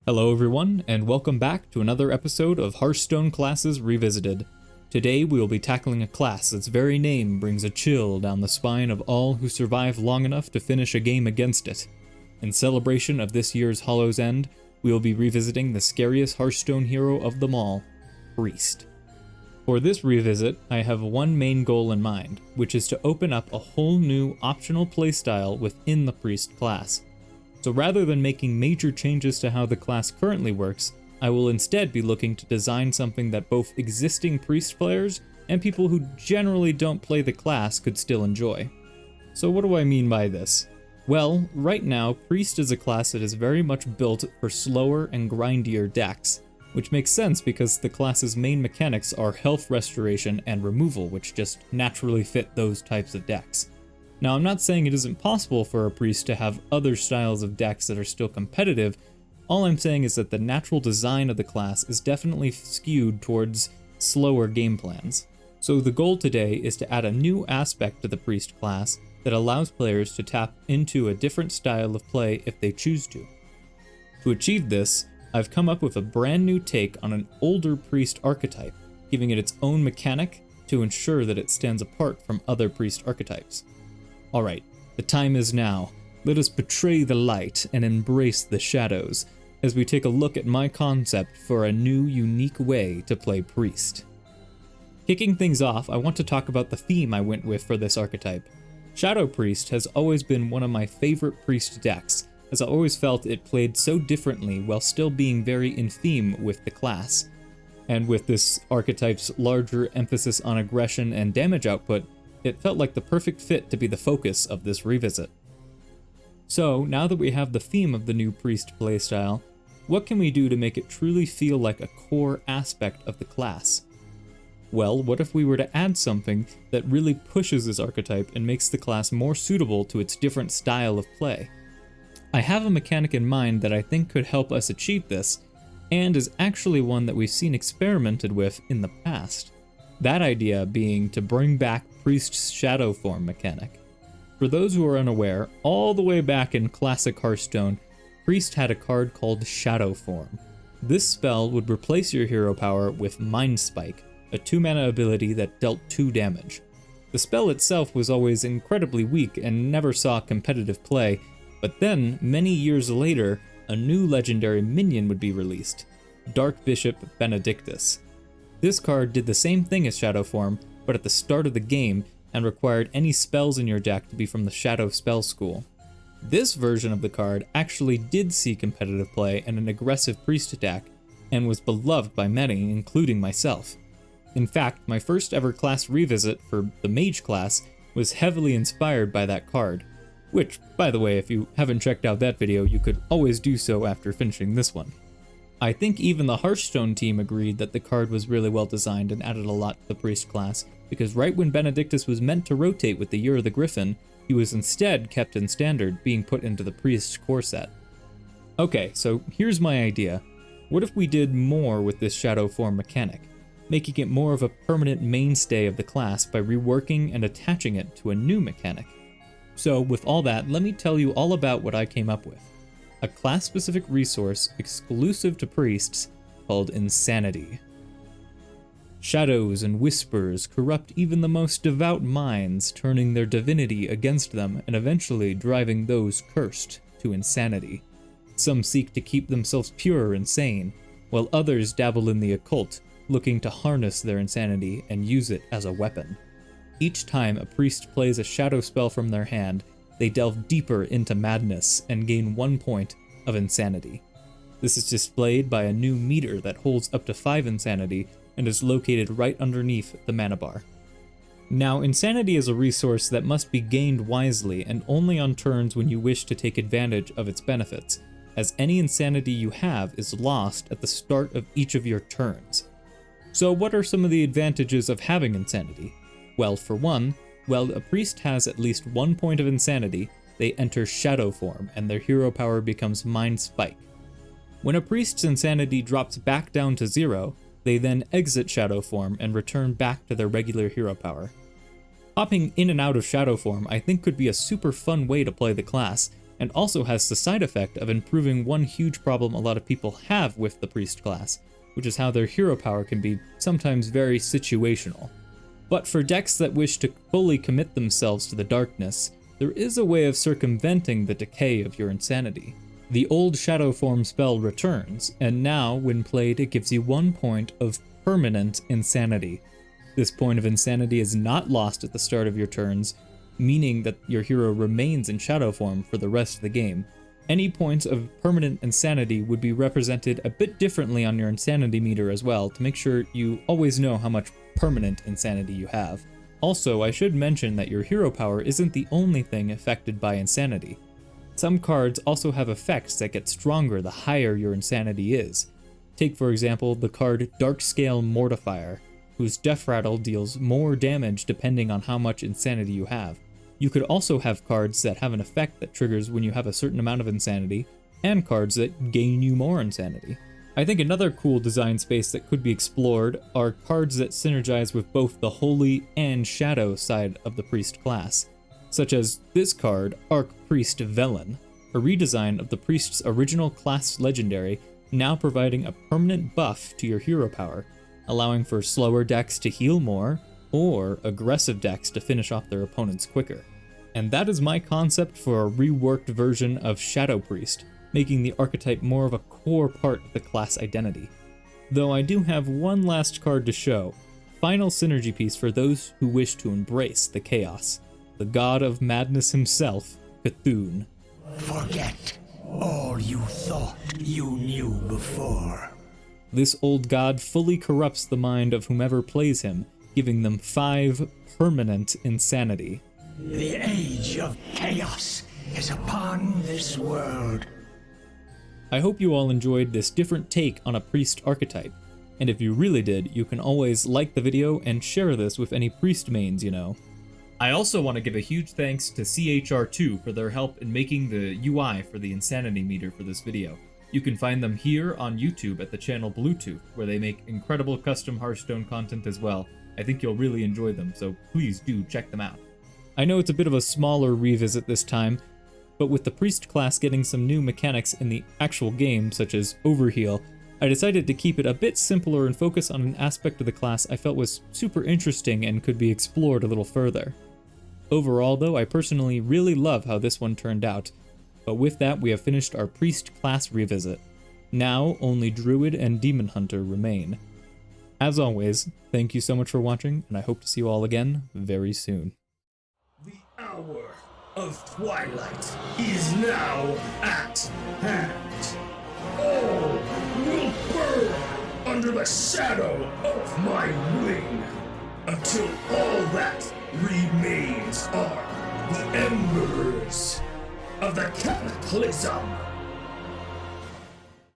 Hello everyone, and welcome back to another episode of Hearthstone Classes Revisited. Today we will be tackling a class that's very name brings a chill down the spine of all who survive long enough to finish a game against it. In celebration of this year's Hollow's End, we will be revisiting the scariest Hearthstone hero of them all, Priest. For this revisit, I have one main goal in mind, which is to open up a whole new optional playstyle within the Priest class. So rather than making major changes to how the class currently works, I will instead be looking to design something that both existing Priest players and people who generally don't play the class could still enjoy. So what do I mean by this? Well, right now, Priest is a class that is very much built for slower and grindier decks, which makes sense because the class's main mechanics are health restoration and removal, which just naturally fit those types of decks. Now, I'm not saying it isn't possible for a Priest to have other styles of decks that are still competitive. All I'm saying is that the natural design of the class is definitely skewed towards slower game plans. So the goal today is to add a new aspect to the Priest class that allows players to tap into a different style of play if they choose to. To achieve this, I've come up with a brand new take on an older Priest archetype, giving it its own mechanic to ensure that it stands apart from other Priest archetypes. Alright, the time is now. Let us betray the light and embrace the shadows as we take a look at my concept for a new, unique way to play Priest. Kicking things off, I want to talk about the theme I went with for this archetype. Shadow Priest has always been one of my favorite Priest decks, as I always felt it played so differently while still being very in theme with the class. And with this archetype's larger emphasis on aggression and damage output, it felt like the perfect fit to be the focus of this revisit. So, now that we have the theme of the new Priest playstyle, what can we do to make it truly feel like a core aspect of the class? Well, what if we were to add something that really pushes this archetype and makes the class more suitable to its different style of play? I have a mechanic in mind that I think could help us achieve this, and is actually one that we've seen experimented with in the past. That idea being to bring back Priest's Shadow Form mechanic. For those who are unaware, all the way back in classic Hearthstone, Priest had a card called Shadow Form. This spell would replace your hero power with Mind Spike, a 2-mana ability that dealt 2 damage. The spell itself was always incredibly weak and never saw competitive play, but then, many years later, a new legendary minion would be released, Dark Bishop Benedictus. This card did the same thing as Shadow Form, but at the start of the game, and required any spells in your deck to be from the Shadow Spell School. This version of the card actually did see competitive play and an aggressive Priest attack, and was beloved by many, including myself. In fact, my first ever class revisit for the Mage class was heavily inspired by that card, which, by the way, if you haven't checked out that video, you could always do so after finishing this one. I think even the Hearthstone team agreed that the card was really well designed and added a lot to the Priest class, because right when Benedictus was meant to rotate with the Year of the Griffin, he was instead kept in Standard, being put into the Priest's core set. Okay, so here's my idea. What if we did more with this Shadow Form mechanic, making it more of a permanent mainstay of the class by reworking and attaching it to a new mechanic? So with all that, let me tell you all about what I came up with. A class-specific resource exclusive to Priests called Insanity. Shadows and whispers corrupt even the most devout minds, turning their divinity against them and eventually driving those cursed to insanity. Some seek to keep themselves pure and sane, while others dabble in the occult, looking to harness their insanity and use it as a weapon. Each time a priest plays a shadow spell from their hand, they delve deeper into madness and gain 1 point of insanity. This is displayed by a new meter that holds up to 5 insanity and is located right underneath the mana bar. Now, insanity is a resource that must be gained wisely and only on turns when you wish to take advantage of its benefits, as any insanity you have is lost at the start of each of your turns. So what are some of the advantages of having insanity? Well, for one, while a priest has at least 1 point of insanity, they enter Shadow Form and their hero power becomes Mind Spike. When a priest's insanity drops back down to 0, they then exit Shadow Form and return back to their regular hero power. Hopping in and out of Shadow Form I think could be a super fun way to play the class, and also has the side effect of improving one huge problem a lot of people have with the priest class, which is how their hero power can be sometimes very situational. But for decks that wish to fully commit themselves to the darkness, there is a way of circumventing the decay of your insanity. The old Shadow Form spell returns, and now, when played, it gives you 1 point of permanent insanity. This point of insanity is not lost at the start of your turns, meaning that your hero remains in Shadow Form for the rest of the game. Any points of permanent insanity would be represented a bit differently on your insanity meter as well, to make sure you always know how much permanent insanity you have. Also, I should mention that your hero power isn't the only thing affected by insanity. Some cards also have effects that get stronger the higher your insanity is. Take for example the card Darkscale Mortifier, whose Death Rattle deals more damage depending on how much insanity you have. You could also have cards that have an effect that triggers when you have a certain amount of insanity, and cards that gain you more insanity. I think another cool design space that could be explored are cards that synergize with both the Holy and Shadow side of the Priest class, such as this card, Archpriest Velen, a redesign of the Priest's original class legendary, now providing a permanent buff to your hero power, allowing for slower decks to heal more, or aggressive decks to finish off their opponents quicker. And that is my concept for a reworked version of Shadow Priest, making the archetype more of a core part of the class identity. Though I do have one last card to show, final synergy piece for those who wish to embrace the chaos, the god of madness himself, Cthulhu. Forget all you thought you knew before. This old god fully corrupts the mind of whomever plays him, giving them 5 permanent insanity. The age of chaos is upon this world. I hope you all enjoyed this different take on a priest archetype, and if you really did, you can always like the video and share this with any priest mains you know. I also want to give a huge thanks to CHR2 for their help in making the UI for the insanity meter for this video. You can find them here on YouTube at the channel Bluetooth, where they make incredible custom Hearthstone content as well. I think you'll really enjoy them, so please do check them out. I know it's a bit of a smaller revisit this time, but with the priest class getting some new mechanics in the actual game, such as overheal, I decided to keep it a bit simpler and focus on an aspect of the class I felt was super interesting and could be explored a little further. Overall though, I personally really love how this one turned out, but with that we have finished our priest class revisit. Now only Druid and Demon Hunter remain. As always, thank you so much for watching, and I hope to see you all again very soon. The hour of twilight is now at hand. All will burn under the shadow of my wing, until all that remains are the embers of the cataclysm.